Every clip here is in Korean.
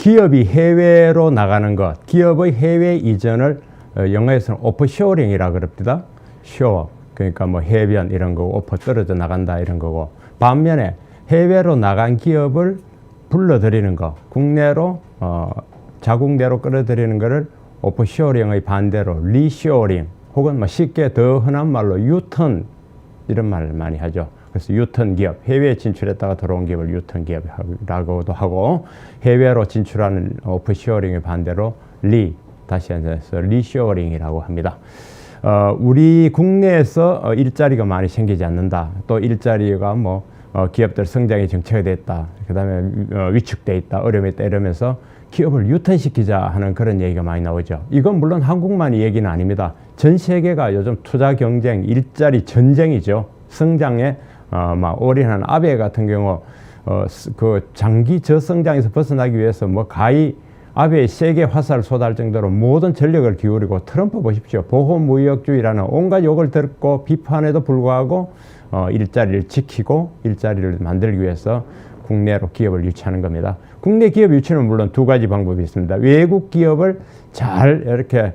기업이 해외로 나가는 것, 기업의 해외 이전을 영어에서는 오프쇼어링이라고 그럽니다. 쇼어, 그러니까 뭐 해변 이런 거고, 오프 떨어져 나간다 이런 거고. 반면에 해외로 나간 기업을 불러들이는 거, 국내로 자국 내로 끌어들이는 거를 오프쇼어링의 반대로 리쇼어링, 혹은 뭐 쉽게 더 흔한 말로 유턴, 이런 말을 많이 하죠. 그래서 유턴 기업, 해외에 진출했다가 들어온 기업을 유턴 기업이라고도 하고, 해외로 진출하는 오프쇼어링의 반대로 다시 한번서 리쇼어링이라고 합니다. 우리 국내에서 일자리가 많이 생기지 않는다. 또 일자리가 뭐 기업들 성장이 정체가 됐다. 그 다음에 위축돼 있다. 어려움이 있다. 이러면서 기업을 유턴시키자 하는 그런 얘기가 많이 나오죠. 이건 물론 한국만의 얘기는 아닙니다. 전 세계가 요즘 투자 경쟁, 일자리 전쟁이죠. 성장에 막 올인하는 아베 같은 경우 그 장기 저성장에서 벗어나기 위해서 뭐 가히 아베의 세계 화살을 쏟아할 정도로 모든 전력을 기울이고, 트럼프 보십시오. 보호무역주의라는 온갖 욕을 듣고 비판에도 불구하고 일자리를 지키고 일자리를 만들기 위해서 국내로 기업을 유치하는 겁니다. 국내 기업 유치는 물론 두 가지 방법이 있습니다. 외국 기업을 잘 이렇게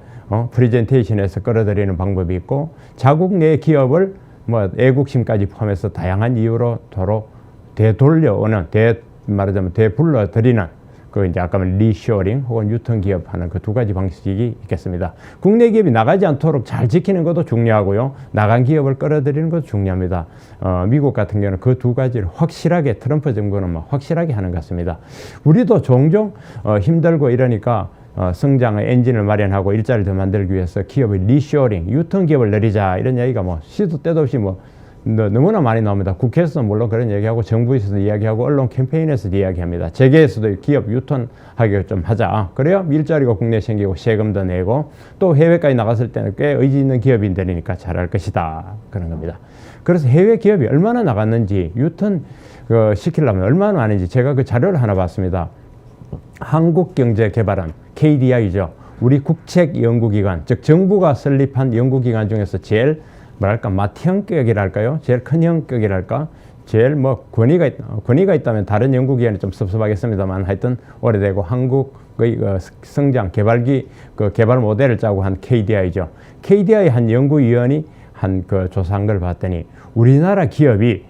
프레젠테이션에서 끌어들이는 방법이 있고, 자국 내 기업을 뭐 애국심까지 포함해서 다양한 이유로 도로 되돌려오는, 말하자면 되불러들이는, 그 이제 아까 말한 리쇼어링 혹은 유턴 기업 하는 그 두 가지 방식이 있겠습니다. 국내 기업이 나가지 않도록 잘 지키는 것도 중요하고요. 나간 기업을 끌어들이는 것도 중요합니다. 미국 같은 경우는 그 두 가지를 확실하게, 트럼프 정부는 뭐 확실하게 하는 것 같습니다. 우리도 종종 힘들고 이러니까 성장의 엔진을 마련하고 일자리를 더 만들기 위해서 기업의 리쇼어링, 유턴 기업을 늘리자, 이런 얘기가 뭐 시도 때도 없이 뭐 너무나 많이 나옵니다. 국회에서도 물론 그런 얘기하고, 정부에서도 이야기하고, 언론 캠페인에서도 이야기합니다. 재계에서도 기업 유턴하게 좀 하자. 그래야 일자리가 국내에 생기고 세금도 내고, 또 해외까지 나갔을 때는 꽤 의지 있는 기업인들이니까 잘할 것이다. 그런 겁니다. 그래서 해외 기업이 얼마나 나갔는지, 유턴 시키려면 얼마나 많은지 제가 그 자료를 하나 봤습니다. 한국경제개발원, KDI죠. 우리 국책연구기관, 즉 정부가 설립한 연구기관 중에서 제일 뭐랄까 마티형격이랄까요? 제일 큰 형격이랄까? 제일 뭐 권위가 있다면 다른 연구기관이 좀 섭섭하겠습니다만, 하여튼 오래되고 한국의 성장 개발기 개발 모델을 짜고 한 KDI죠. KDI 한 연구위원이 한 그 조사한 걸 봤더니, 우리나라 기업이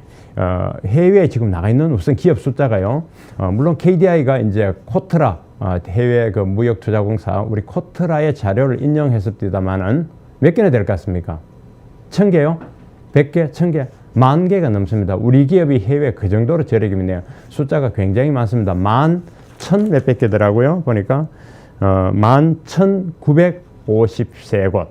해외에 지금 나가 있는 우선 기업 숫자가요. 물론 KDI가 이제 코트라 해외 그 무역투자공사 우리 코트라의 자료를 인용했습니다만은 몇 개나 될 것 같습니까? 1000개요? 100개? 1000개? 10,000개가 넘습니다. 우리 기업이 해외 그 정도로 저력이네요. 숫자가 굉장히 많습니다. 11,000 몇백 개더라고요. 보니까 11,953곳,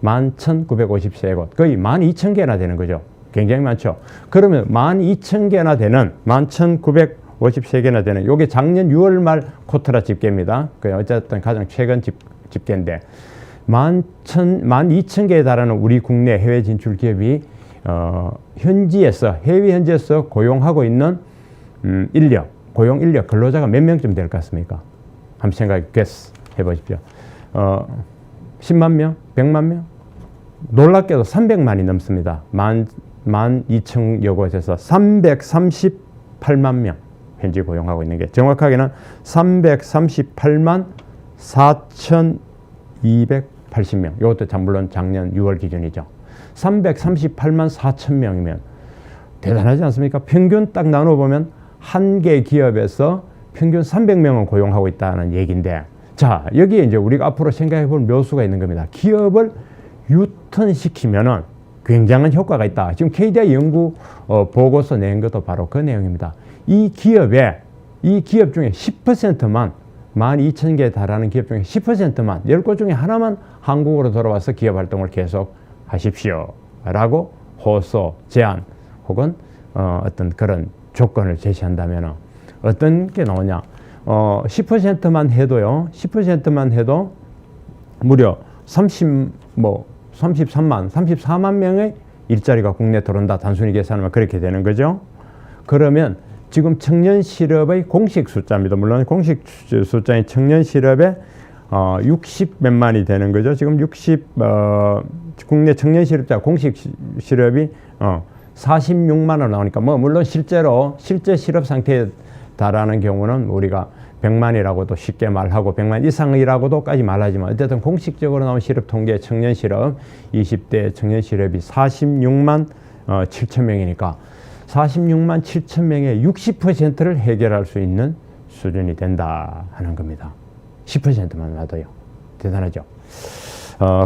11,953곳, 거의 12,000개나 되는 거죠. 굉장히 많죠. 그러면 12,000개나 되는, 11,953개나 되는, 요게 작년 6월 말 코트라 집계입니다. 어쨌든 가장 최근 집계인데, 12,000개에 달하는 우리 국내 해외 진출 기업이 해외 현지에서 고용하고 있는 고용 인력, 근로자가 몇 명쯤 될 것 같습니까? 한번 해보십시오. 10만 명? 100만 명? 놀랍게도 300만이 넘습니다. 12,000여 곳에서 338만 명 현지 고용하고 있는 게, 정확하게는 338만 4,280명. 이것도 물론 작년 6월 기준이죠. 338만 4천 명이면 대단하지 않습니까? 평균 딱 나눠보면 한 개 기업에서 평균 300명은 고용하고 있다는 얘기인데, 자, 여기에 이제 우리가 앞으로 생각해 볼 묘수가 있는 겁니다. 기업을 유턴시키면은 굉장한 효과가 있다. 지금 KDI 연구 보고서 낸 것도 바로 그 내용입니다. 이 기업 중에 10%만, 12,000개에 달하는 기업 중에 10%만, 10곳 중에 하나만 한국으로 돌아와서 기업 활동을 계속 하십시오 라고 호소, 제안 혹은 어떤 그런 조건을 제시한다면 어떤 게 나오냐. 10%만 해도요, 10%만 해도 무려 34만 명의 일자리가 국내에 들어온다. 단순히 계산하면 그렇게 되는 거죠. 그러면 지금 청년 실업의 공식 숫자입니다. 물론 공식 숫자인 청년 실업의 60몇만이 되는 거죠. 지금 국내 청년 실업자 공식 실업이 46만 원 나오니까, 뭐 물론 실제 실업 상태에 달하는 경우는 우리가 100만이라고도 쉽게 말하고 100만 이상이라고도까지 말하지만 어쨌든 공식적으로 나온 실업 통계 청년 실업 20대 청년 실업이 46만 7천 명이니까 46만 7천 명의 60%를 해결할 수 있는 수준이 된다 하는 겁니다. 10%만 놔도요. 대단하죠.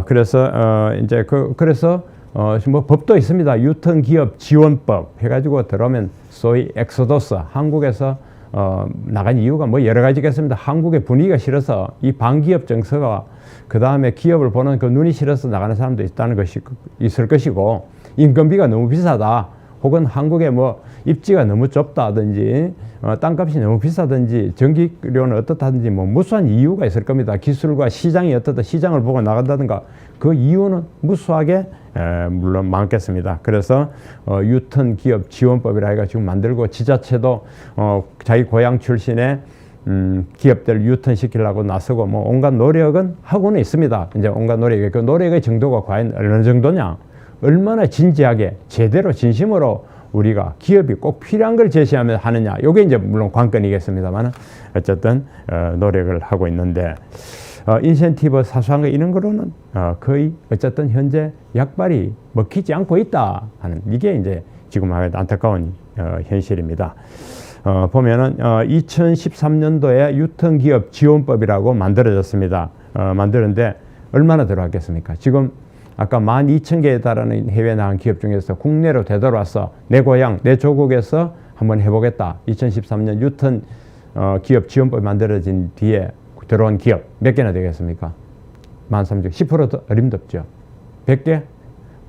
그래서 이제 그래서 뭐 법도 있습니다. 유턴 기업 지원법 해가지고 들어오면 소위 엑소더스 한국에서 나간 이유가 뭐 여러 가지겠습니다. 한국의 분위기가 싫어서 이 반기업 정서가 그 다음에 기업을 보는 그 눈이 싫어서 나가는 사람도 있을 것이고 인건비가 너무 비싸다. 혹은 한국에 뭐 입지가 너무 좁다든지 땅값이 너무 비싸든지 전기료는 어떻다든지 뭐 무수한 이유가 있을 겁니다. 기술과 시장이 어떻다 시장을 보고 나간다든가 그 이유는 무수하게 물론 많겠습니다. 그래서 유턴 기업 지원법이라 해가 지금 만들고 지자체도 자기 고향 출신의 기업들 유턴 시키려고 나서고 뭐 온갖 노력은 하고는 있습니다. 이제 온갖 노력이 그 노력의 정도가 과연 어느 정도냐? 얼마나 진지하게 제대로 진심으로 우리가 기업이 꼭 필요한 걸 제시하면 하느냐. 이게 이제 물론 관건이겠습니다만 어쨌든 노력을 하고 있는데 인센티브 사소한 거 이런 거로는 거의 어쨌든 현재 약발이 먹히지 않고 있다 하는 이게 이제 지금 안타까운 현실입니다. 보면은 2013년도에 유턴 기업 지원법이라고 만들어졌습니다. 만드는데 얼마나 들어왔겠습니까? 지금 아까 12,000개에 달하는 해외 나간 기업 중에서 국내로 되돌아와서 내 고향, 내 조국에서 한번 해보겠다. 2013년 유턴 기업 지원법이 만들어진 뒤에 들어온 기업 몇 개나 되겠습니까? 13,000개, 10%도 어림도 없죠. 100개?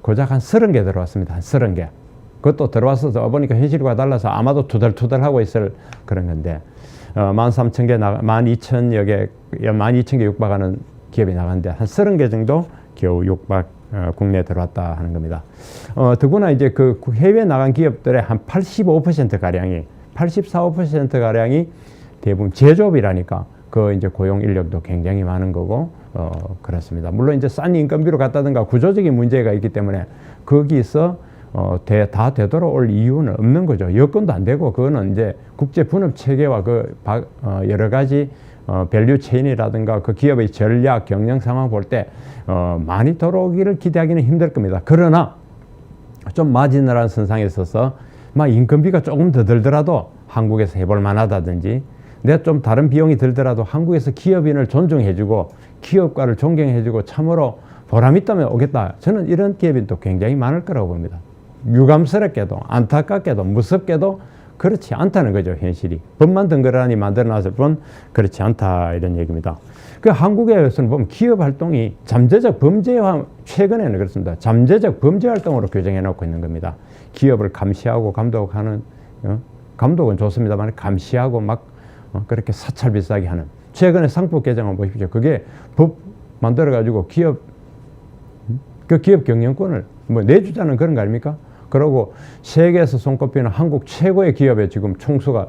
고작 한 30개 들어왔습니다. 한 30개. 그것도 들어와서 보니까 현실과 달라서 아마도 투덜투덜하고 있을 그런 건데 13,000개, 12,000여 개, 12,000개 육박하는 기업이 나갔는데 한 30개 정도 겨우 육박 국내에 들어왔다 하는 겁니다. 더구나 이제 그 해외 나간 기업들의 한 85%가량이 84~85%가량이 대부분 제조업이라니까 그 이제 고용 인력도 굉장히 많은 거고 그렇습니다. 물론 이제 싼 인건비로 갔다든가 구조적인 문제가 있기 때문에 거기서 다 되돌아올 이유는 없는 거죠. 여건도 안 되고 그거는 이제 국제 분업 체계와 그 여러 가지 밸류 체인이라든가 그 기업의 전략 경영 상황 볼 때 많이 돌아오기를 기대하기는 힘들 겁니다. 그러나 좀 마지널한 선상에 있어서 막 인건비가 조금 더 들더라도 한국에서 해볼 만하다든지 내가 좀 다른 비용이 들더라도 한국에서 기업인을 존중해주고 기업가를 존경해주고 참으로 보람 있다면 오겠다. 저는 이런 기업이 또 굉장히 많을 거라고 봅니다. 유감스럽게도 안타깝게도 무섭게도 그렇지 않다는 거죠. 현실이. 법만 덩그러니 만들어놨을 뿐 그렇지 않다 이런 얘기입니다. 그 한국에서는 보면 기업 활동이 잠재적 범죄화 최근에는 그렇습니다. 잠재적 범죄 활동으로 규정해 놓고 있는 겁니다. 기업을 감시하고 감독하는 감독은 좋습니다만 감시하고 막 그렇게 사찰 비싸게 하는 최근에 상법 개정을 보십시오. 그게 법 만들어 가지고 기업 경영권을 뭐 내주자는 그런 거 아닙니까? 그리고 세계에서 손꼽히는 한국 최고의 기업에 지금 총수가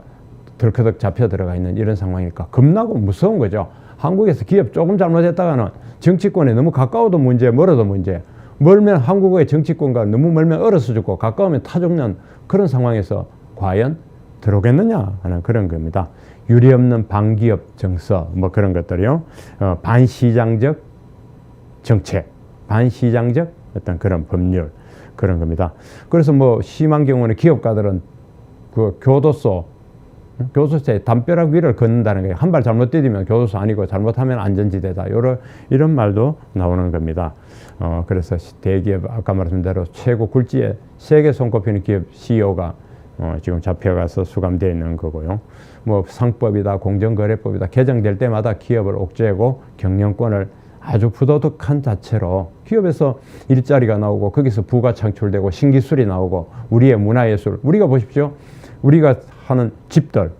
덜커덕 잡혀 들어가 있는 이런 상황이니까 겁나고 무서운 거죠. 한국에서 기업 조금 잘못했다가는 정치권에 너무 가까워도 문제, 멀어도 문제. 멀면 한국의 정치권과 너무 멀면 얼어서 죽고 가까우면 타 죽는 그런 상황에서 과연 들어오겠느냐 하는 그런 겁니다. 유리 없는 반기업 정서 뭐 그런 것들이요. 반시장적 정책, 반시장적 어떤 그런 법률 그런 겁니다. 그래서 뭐 심한 경우는 기업가들은 그 교도소에 담벼락 위를 걷는다는 거예요. 한 발 잘못 디디면 교도소 아니고 잘못하면 안전지대다. 이런 말도 나오는 겁니다. 그래서 대기업 아까 말씀드린 대로 최고 굴지에 세계 손꼽히는 기업 CEO가 지금 잡혀가서 수감되어 있는 거고요. 뭐 상법이다, 공정거래법이다 개정될 때마다 기업을 옥죄고 경영권을 아주 부도덕한 자체로 기업에서 일자리가 나오고 거기서 부가 창출되고 신기술이 나오고 우리의 문화예술 우리가 보십시오. 우리가 하는 집들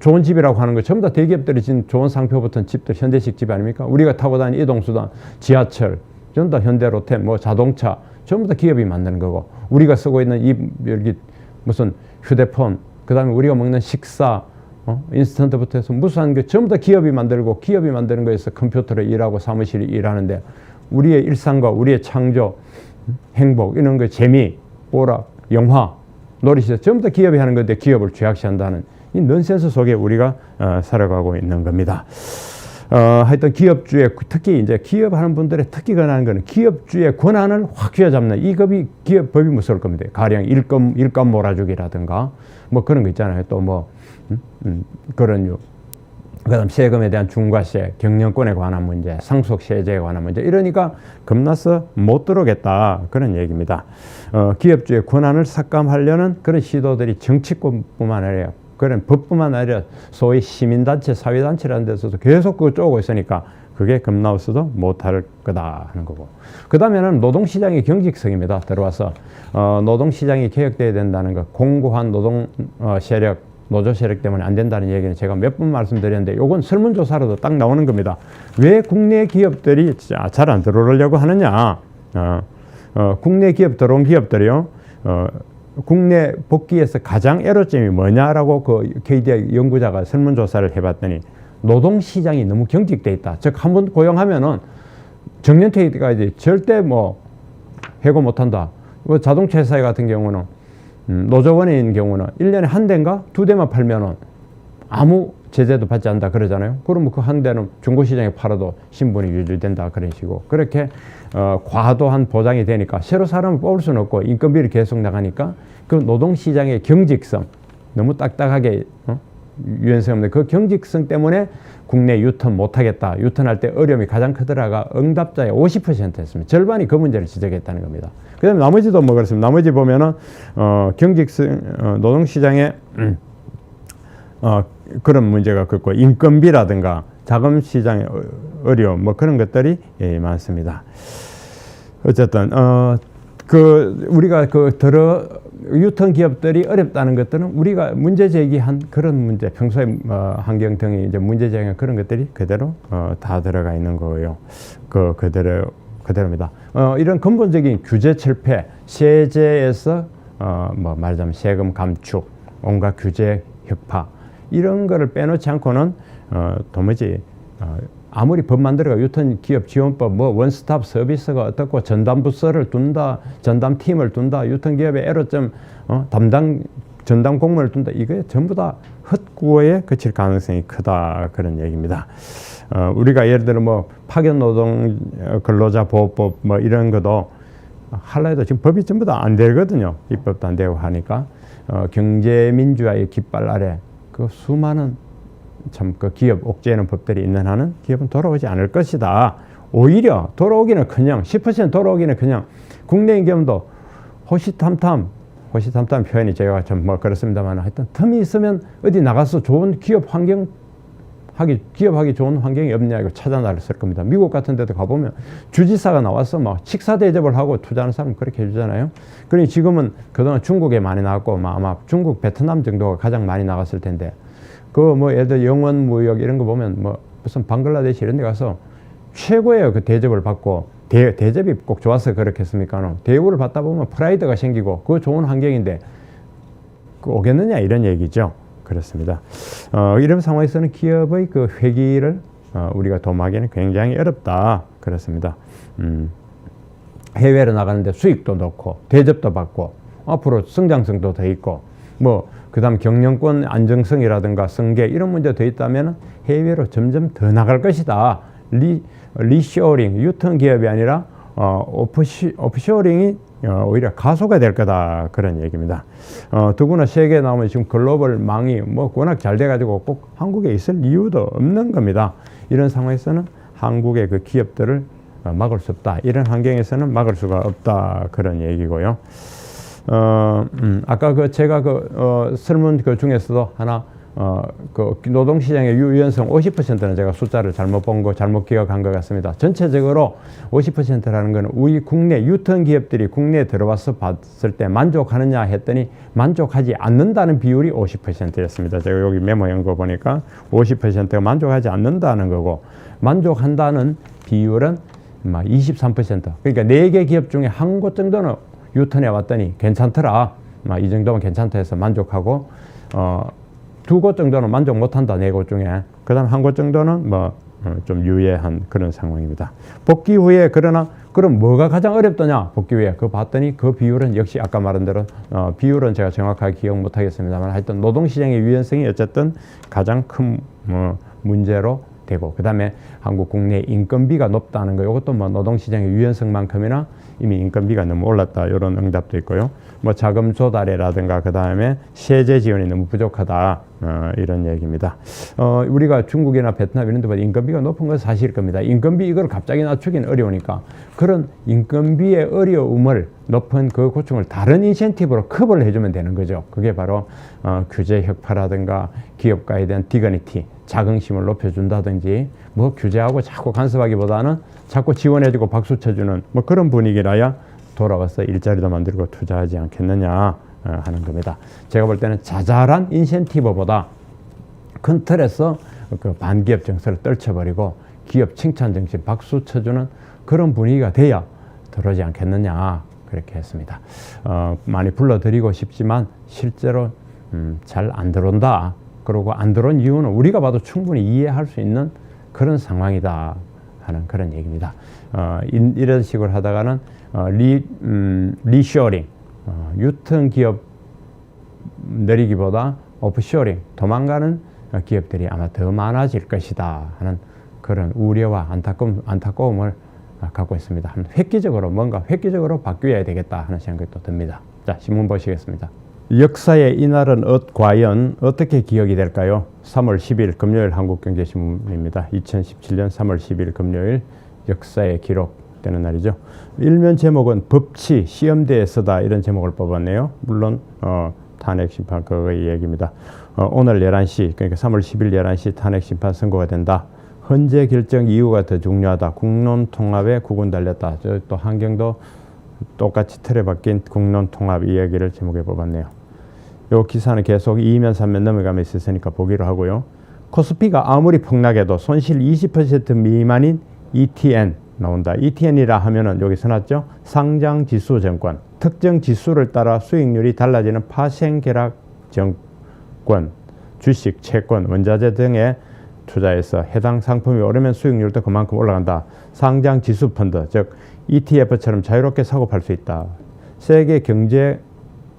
좋은 집이라고 하는 거 전부 다 대기업들이 진 좋은 상표 붙은 집들 현대식 집 아닙니까? 우리가 타고 다니는 이동수단 지하철 전부 다 현대 로템 뭐 자동차 전부 다 기업이 만드는 거고 우리가 쓰고 있는 여기 무슨 휴대폰 그 다음에 우리가 먹는 식사 인스턴트부터 해서 무수한 게 전부 다 기업이 만들고 기업이 만드는 거에서 컴퓨터로 일하고 사무실이 일하는데 우리의 일상과 우리의 창조, 행복 이런 거 재미, 오락, 영화, 놀이시설 전부 다 기업이 하는 건데 기업을 죄악시한다는 이 넌센스 속에 우리가 살아가고 있는 겁니다. 하여튼 기업주의, 특히 이제 기업하는 분들의 특기가 나는 거는 기업주의 권한을 확 쥐어잡는 이 기업법이 무서울 겁니다. 가령 일감 몰아주기라든가 뭐 그런 거 있잖아요. 또 뭐 그런 유. 그다음 세금에 대한 중과세, 경영권에 관한 문제, 상속세제에 관한 문제 이러니까 겁나서 못 들어오겠다 그런 얘기입니다. 기업주의 권한을 삭감하려는 그런 시도들이 정치권뿐만 아니라 그런 법뿐만 아니라 소위 시민단체, 사회단체라는 데서도 계속 그거 쪼고 있으니까 그게 겁나 없어도 못할 거다 하는 거고. 그 다음에는 노동시장의 경직성입니다. 들어와서 노동시장이 개혁돼야 된다는 거, 공고한 노동 세력, 노조 세력 때문에 안 된다는 얘기는 제가 몇 번 말씀드렸는데 요건 설문조사로도 딱 나오는 겁니다. 왜 국내 기업들이 잘 안 들어오려고 하느냐. 국내 기업 들어온 기업들이요. 국내 복귀에서 가장 애로점이 뭐냐라고 그 KDI 연구자가 설문조사를 해봤더니 노동시장이 너무 경직돼 있다. 즉 한 번 고용하면은 정년퇴직까지 절대 뭐 해고 못한다. 뭐 자동차 회사 같은 경우는 노조원인 경우는 1년에 한 대인가 두 대만 팔면은 아무 제재도 받지 않는다 그러잖아요. 그러면 그 한 대는 중고시장에 팔아도 신분이 유지된다 그런 식으로 그렇게 과도한 보장이 되니까 새로 사람을 뽑을 수는 없고 인건비를 계속 나가니까 그 노동시장의 경직성 너무 딱딱하게 유연성 없는 그 경직성 때문에 국내 유턴 못하겠다. 유턴할 때 어려움이 가장 크더라가 응답자의 50%였습니다. 절반이 그 문제를 지적했다는 겁니다. 그 다음에 나머지도 뭐 그렇습니다. 나머지 보면은 경직성 노동시장에 그런 문제가 있고 인건비라든가 자금시장의 어려움 뭐 그런 것들이 많습니다. 어쨌든 우리가 유턴 기업들이 어렵다는 것들은 우리가 문제 제기한 그런 문제 평소에 환경 등의 이제 문제 제기한 그런 것들이 그대로 다 들어가 있는 거예요. 그대로입니다. 이런 근본적인 규제 철폐, 세제에서 뭐 말하자면 세금 감축, 온갖 규제 혁파 이런 거를 빼놓지 않고는 도무지 아무리 법 만들어가 유턴 기업 지원법 뭐 원스톱 서비스가 어떻고 전담 부서를 둔다, 전담 팀을 둔다, 유턴 기업의 애로점 전담 공무원을 둔다 이게 전부 다 헛구호에 그칠 가능성이 크다 그런 얘기입니다. 우리가 예를 들어 뭐 파견 노동 근로자 보호법 뭐 이런 것도 하려 해도 지금 법이 전부 다 안 되거든요. 입법도 안 되고 하니까 경제민주화의 깃발 아래 그 수많은 참 그 기업 옥죄는 법들이 있는 한은 기업은 돌아오지 않을 것이다. 오히려 돌아오기는커녕 10% 돌아오기는 그냥 국내 기업도 호시탐탐 표현이 제가 좀 뭐 그렇습니다만 하여튼 틈이 있으면 어디 나가서 좋은 기업하기 좋은 환경이 없냐 이거 찾아 나섰을 겁니다. 미국 같은 데도 가보면 주지사가 나와서 막 식사 대접을 하고 투자하는 사람 그렇게 해주잖아요. 그러니 지금은 그동안 중국에 많이 나왔고 아마 중국, 베트남 정도가 가장 많이 나갔을 텐데 그 뭐 예를 들어 영원 무역 이런 거 보면 뭐 무슨 방글라데시 이런 데 가서 최고의 그 대접을 받고 대접이 꼭 좋아서 그렇겠습니까? 대우를 받다 보면 프라이드가 생기고 그거 좋은 환경인데 그 오겠느냐 이런 얘기죠. 그렇습니다. 이런 상황에서는 기업의 그 회기를 우리가 도모하기는 굉장히 어렵다. 그렇습니다. 해외로 나가는데 수익도 넣고 대접도 받고 앞으로 성장성도 더 있고 뭐 그다음 경영권 안정성이라든가 승계 이런 문제 더 있다면 해외로 점점 더 나갈 것이다. 리쇼어링 유턴 기업이 아니라 오프쇼어링이 오히려 가소가 될 거다 그런 얘기입니다. 더구나 세계에 나오면 지금 글로벌 망이 뭐 워낙 잘 돼가지고 꼭 한국에 있을 이유도 없는 겁니다. 이런 상황에서는 한국의 그 기업들을 막을 수 없다. 이런 환경에서는 막을 수가 없다 그런 얘기고요. 아까 제가 설문 중에서도 하나 그 노동시장의 유연성 50%는 제가 숫자를 잘못 본 거 잘못 기억한 것 같습니다. 전체적으로 50%라는 것은 우리 국내 유턴 기업들이 국내에 들어와서 봤을 때 만족하느냐 했더니 만족하지 않는다는 비율이 50%였습니다. 제가 여기 메모한 거 보니까 50%가 만족하지 않는다는 거고 만족한다는 비율은 23%. 그러니까 4개 기업 중에 한 곳 정도는 유턴해 왔더니 괜찮더라. 이 정도면 괜찮다 해서 만족하고 2곳 정도는 만족 못한다. 4곳 중에. 그 다음 한 곳 정도는 뭐 좀 유예한 그런 상황입니다. 복귀 후에 그러나 그럼 뭐가 가장 어렵더냐? 복귀 후에 그거 봤더니 그 비율은 역시 아까 말한 대로 비율은 제가 정확하게 기억 못하겠습니다만 하여튼 노동시장의 유연성이 어쨌든 가장 큰 문제로 되고 그 다음에 한국 국내 인건비가 높다는 거 이것도 뭐 노동시장의 유연성만큼이나 이미 인건비가 너무 올랐다 이런 응답도 있고요. 뭐 자금 조달이라든가 그 다음에 세제 지원이 너무 부족하다 이런 얘기입니다. 우리가 중국이나 베트남 이런 데보다 인건비가 높은 건 사실일 겁니다. 인건비 이걸 갑자기 낮추기는 어려우니까 그런 인건비의 어려움을 높은 그 고충을 다른 인센티브로 커버를 해주면 되는 거죠. 그게 바로 규제 혁파라든가 기업가에 대한 디그니티 자긍심을 높여준다든지 뭐 규제하고 자꾸 간섭하기보다는 자꾸 지원해주고 박수 쳐주는 뭐 그런 분위기라야 돌아와서 일자리도 만들고 투자하지 않겠느냐 하는 겁니다. 제가 볼 때는 자잘한 인센티브보다 큰 틀에서 그 반기업 정서를 떨쳐버리고 기업 칭찬 정신 박수 쳐주는 그런 분위기가 돼야 들어오지 않겠느냐 그렇게 했습니다. 많이 불러드리고 싶지만 실제로 잘 안 들어온다. 그리고 안 들어온 이유는 우리가 봐도 충분히 이해할 수 있는 그런 상황이다 하는 그런 얘기입니다. 이런 식으로 하다가는 리쇼링, 유통기업 내리기보다 오프쇼링, 도망가는 기업들이 아마 더 많아질 것이다 하는 그런 우려와 안타까움을 갖고 있습니다. 획기적으로 뭔가 획기적으로 바뀌어야 되겠다 하는 생각이 또 듭니다. 자, 신문 보시겠습니다. 역사의 이날은 과연 어떻게 기억이 될까요? 3월 10일 금요일 한국경제신문입니다. 2017년 3월 10일 금요일 역사의 기록되는 날이죠. 일면 제목은 법치 시험대에서다 이런 제목을 뽑았네요. 물론 탄핵심판 그거의 얘기입니다. 오늘 11시 그러니까 3월 10일 11시 탄핵심판 선고가 된다. 헌재 결정 이유가 더 중요하다. 국론통합에 국은 달렸다. 또 한경도 똑같이 틀에 박힌 국론통합 이야기를 제목에 뽑았네요. 이 기사는 계속 2면 3면 넘어가면서 있으니까 보기로 하고요. 코스피가 아무리 폭락해도 손실 20% 미만인 ETN 나온다. ETN이라 하면은 여기 써놨죠. 상장지수증권. 특정 지수를 따라 수익률이 달라지는 파생계약 증권, 주식, 채권, 원자재 등에 투자해서 해당 상품이 오르면 수익률도 그만큼 올라간다. 상장지수 펀드, 즉 ETF처럼 자유롭게 사고 팔 수 있다. 세계 경제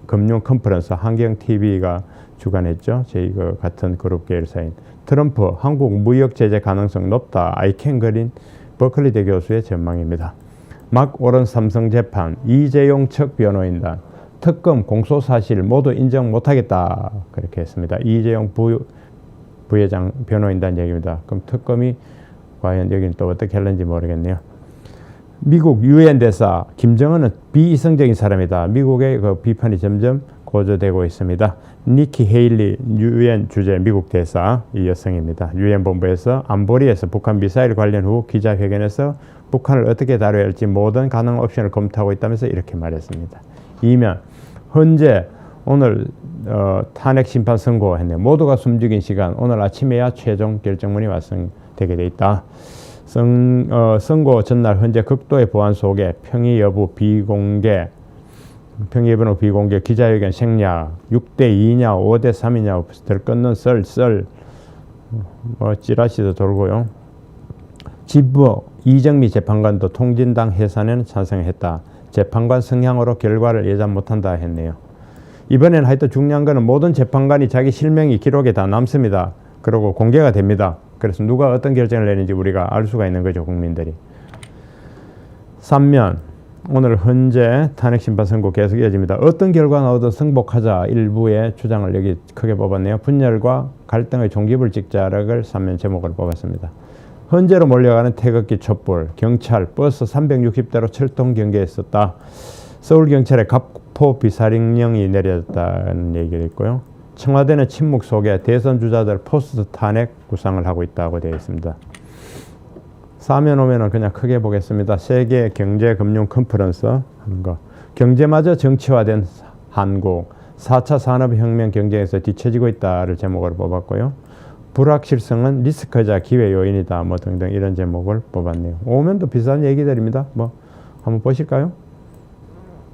금융 컨퍼런스 한경TV가 주관했죠. 저희 같은 그룹 계열사인 트럼프 한국 무역 제재 가능성 높다. 아이캔 버클리대 교수의 전망입니다. 막 오른 삼성 재판 이재용 측 변호인단 특검 공소 사실 모두 인정 못하겠다 그렇게 했습니다. 이재용 부회장 변호인단 얘기입니다. 그럼 특검이 과연 여기는 또 어떻게 할는지 모르겠네요. 미국 유엔 대사 김정은은 비이성적인 사람이다. 미국의 그 비판이 점점 고조되고 있습니다. 니키 헤일리 유엔 주재 미국 대사 이 여성입니다. 유엔 본부에서 안보리에서 북한 미사일 관련 후 기자회견에서 북한을 어떻게 다뤄야 할지 모든 가능 옵션을 검토하고 있다면서 이렇게 말했습니다. 이면 현재 오늘 탄핵 심판 선고했네요. 모두가 숨죽인 시간 오늘 아침에야 최종 결정문이 완성되게 돼 있다. 선고 전날 현재 극도의 보안 속에 평의 여부 비공개 기자회견 생략 6대2냐 5대3이냐 들끓는 썰 찌라시도 돌고요. 지부 이정미 재판관도 통진당 해산에는 찬성했다. 재판관 성향으로 결과를 예단 못한다 했네요. 이번에는 하여튼 중요한 거는 모든 재판관이 자기 실명이 기록에 다 남습니다. 그리고 공개가 됩니다. 그래서 누가 어떤 결정을 내는지 우리가 알 수가 있는 거죠. 국민들이. 3면 오늘 현재 탄핵심판 선고 계속 이어집니다. 어떤 결과 나오든 승복하자 일부의 주장을 여기 크게 뽑았네요. 분열과 갈등의 종기불식자락을 3면 제목으로 뽑았습니다. 현재로 몰려가는 태극기 촛불, 경찰, 버스 360대로 철통 경계했었다. 서울경찰의 갑포 비사령령이 내려졌다는 얘기가 있고요. 청와대는 침묵 속에 대선 주자들 포스트 탄핵 구상을 하고 있다고 되어 있습니다. 4면 오면은 그냥 크게 보겠습니다. 세계 경제 금융 컨퍼런스 하는 거. 경제마저 정치화된 한국. 4차 산업혁명 경쟁에서 뒤처지고 있다를 제목으로 뽑았고요. 불확실성은 리스크자 기회 요인이다. 뭐 등등 이런 제목을 뽑았네요. 오면도 비슷한 얘기들입니다. 뭐 한번 보실까요?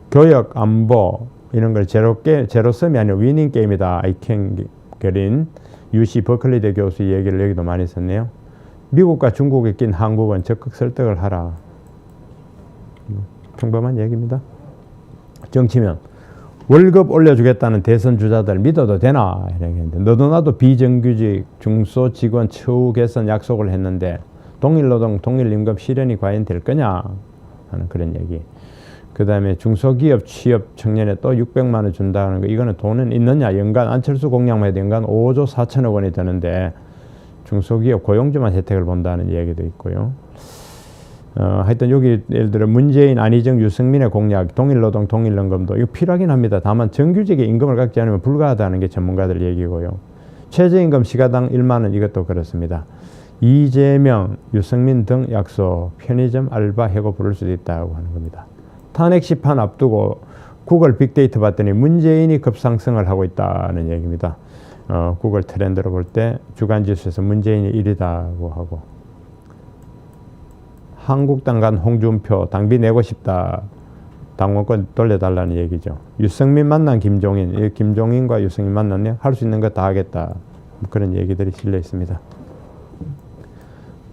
교역, 안보 이런 걸 제로섬이 아니라 위닝 게임이다. 아이캔 그린 UC 버클리대 교수 얘기를 여기도 많이 썼네요. 미국과 중국에 낀 한국은 적극 설득을 하라. 평범한 얘기입니다. 정치면 월급 올려주겠다는 대선 주자들 믿어도 되나? 이랬는데 너도 나도 비정규직 중소직원 처우 개선 약속을 했는데 동일노동 동일임금 실현이 과연 될 거냐 하는 그런 얘기. 그 다음에 중소기업 취업 청년에 또 600만 원 준다는 거, 이거는 돈은 있느냐? 연간 안철수 공약만 해도 연간 5조 4천억 원이 되는데 중소기업 고용주만 혜택을 본다는 얘기도 있고요. 하여튼 여기 예를 들어 문재인, 안희정, 유승민의 공약, 동일노동, 동일임금도 이거 필요하긴 합니다. 다만 정규직의 임금을 갖지 않으면 불가하다는 게 전문가들 얘기고요. 최저임금 시가당 1만 원 이것도 그렇습니다. 이재명, 유승민 등 약속, 편의점 알바 해고 부를 수도 있다고 하는 겁니다. 탄핵 심판 앞두고 구글 빅데이터 봤더니 문재인이 급상승을 하고 있다는 얘기입니다. 구글 트렌드로 볼 때 주간지수에서 문재인이 1위다고 하고, 한국당 간 홍준표 당비 내고 싶다. 당원권 돌려달라는 얘기죠. 유승민 만난 김종인, 김종인과 유승민 만났네요. 할 수 있는 거 다 하겠다. 그런 얘기들이 실려 있습니다.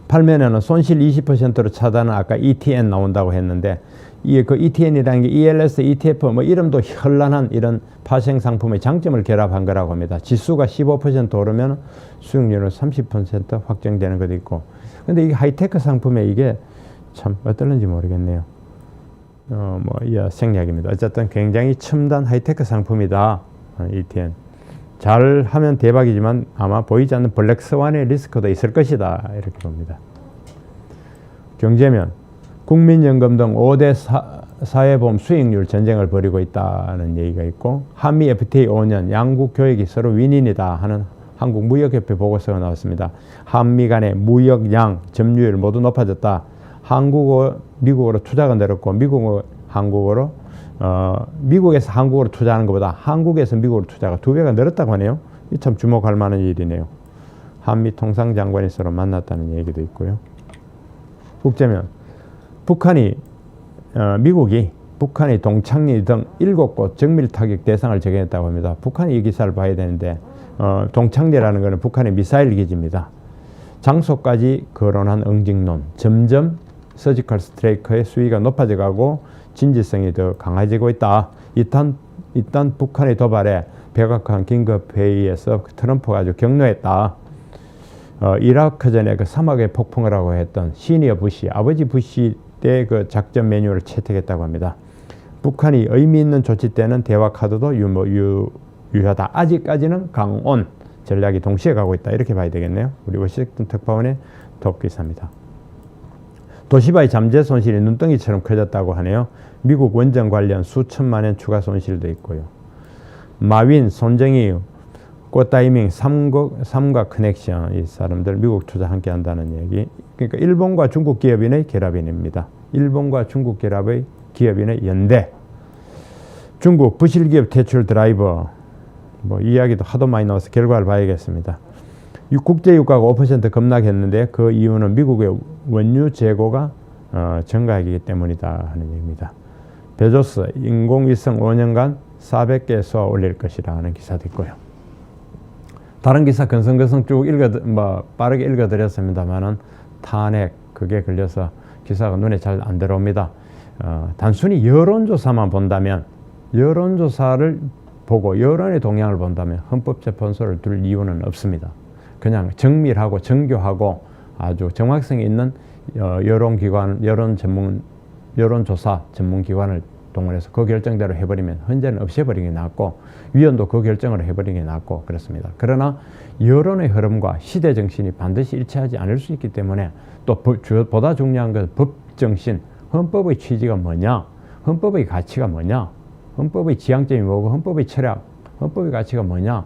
팔면에는 손실 20%로 차단은 아까 ETN 나온다고 했는데, 그 ETN이라는 게 ELS, ETF 뭐 이름도 현란한 이런 파생 상품의 장점을 결합한 거라고 합니다. 지수가 15% 오르면 수익률은 30% 확정되는 것도 있고. 근데 이 하이테크 상품에 이게 참 어떨는지 모르겠네요. 생략입니다. 어쨌든 굉장히 첨단 하이테크 상품이다. ETN. 잘 하면 대박이지만 아마 보이지 않는 블랙스완의 리스크도 있을 것이다. 이렇게 봅니다. 경제면 국민연금 등 5대 사회보험 수익률 전쟁을 벌이고 있다는 얘기가 있고, 한미 FTA 5년 양국 교역이 서로 윈윈이다 하는 한국무역협회 보고서가 나왔습니다. 한미 간의 무역량, 점유율 모두 높아졌다. 미국으로 투자가 늘었고, 미국에서 한국으로 투자하는 것보다 한국에서 미국으로 투자가 2배가 늘었다고 하네요. 이 참 주목할 만한 일이네요. 한미 통상장관이 서로 만났다는 얘기도 있고요. 국제면 미국이 북한의 동창리 등 7곳 정밀 타격 대상을 적용했다고 합니다. 북한이 이 기사를 봐야 되는데, 동창리라는 것은 북한의 미사일 기지입니다. 장소까지 거론한 응징론, 점점 서지컬 스트라이크의 수위가 높아져가고 진지성이 더 강해지고 있다. 일단 북한의 도발에 백악관 긴급회의에서 트럼프가 아주 격노했다. 이라크전에 그 사막에 폭풍을 하고 했던 시니어 부시, 아버지 부시 때 그 작전 매뉴얼을 채택했다고 합니다. 북한이 의미 있는 조치 때는 대화 카드도 유효하다. 아직까지는 강온 전략이 동시에 가고 있다. 이렇게 봐야 되겠네요. 우리 워싱턴 특파원의 톱 기사입니다. 도시바의 잠재 손실이 눈덩이처럼 커졌다고 하네요. 미국 원전 관련 수천만 원 추가 손실도 있고요. 마윈, 손정희, 꽃타이밍, 삼각 커넥션, 이 사람들 미국 투자 함께 한다는 얘기. 그러니까 일본과 중국 기업인의 결합인입니다. 일본과 중국 결합의 기업인의 연대. 중국 부실기업 퇴출 드라이버. 이야기도 하도 많이 나와서 결과를 봐야겠습니다. 국제유가가 5% 급락했는데 그 이유는 미국의 원유 재고가 증가하기 때문이다 하는 얘기입니다. 베조스, 인공위성 5년간 400개 쏘아 올릴 것이라 하는 기사도 있고요. 다른 기사 근성근성 쭉 빠르게 읽어드렸습니다만은 탄핵 그게 걸려서 기사가 눈에 잘 안 들어옵니다. 단순히 여론조사만 본다면, 여론조사를 보고 여론의 동향을 본다면 헌법재판소를 둘 이유는 없습니다. 그냥 정밀하고 정교하고 아주 정확성이 있는 여론기관, 여론조사 전문기관을 동원해서 그 결정대로 해버리면 헌재는 없애버리는 게 낫고, 위원도 그 결정을 해버리는 게 낫고 그렇습니다. 그러나 여론의 흐름과 시대 정신이 반드시 일치하지 않을 수 있기 때문에, 또 보다 중요한 건 법정신, 헌법의 취지가 뭐냐, 헌법의 가치가 뭐냐, 헌법의 지향점이 뭐고, 헌법의 철학, 헌법의 가치가 뭐냐,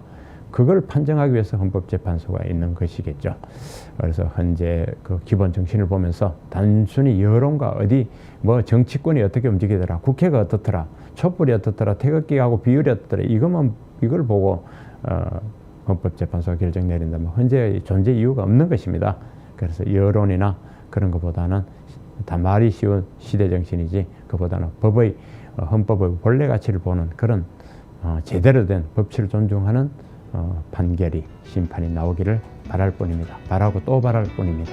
그걸 판정하기 위해서 헌법재판소가 있는 것이겠죠. 그래서 현재 그 기본 정신을 보면서 단순히 여론과 정치권이 어떻게 움직이더라, 국회가 어떻더라, 촛불이 어떻더라, 태극기하고 비율이 어떻더라, 이걸 보고 헌법재판소가 결정 내린다면 현재 존재 이유가 없는 것입니다. 그래서 여론이나 그런 것보다는 다 말이 쉬운 시대 정신이지, 그보다는 헌법의 본래 가치를 보는 그런 제대로 된 법치를 존중하는 판결이, 심판이 나오기를 바랄 뿐입니다. 바라고 또 바랄 뿐입니다.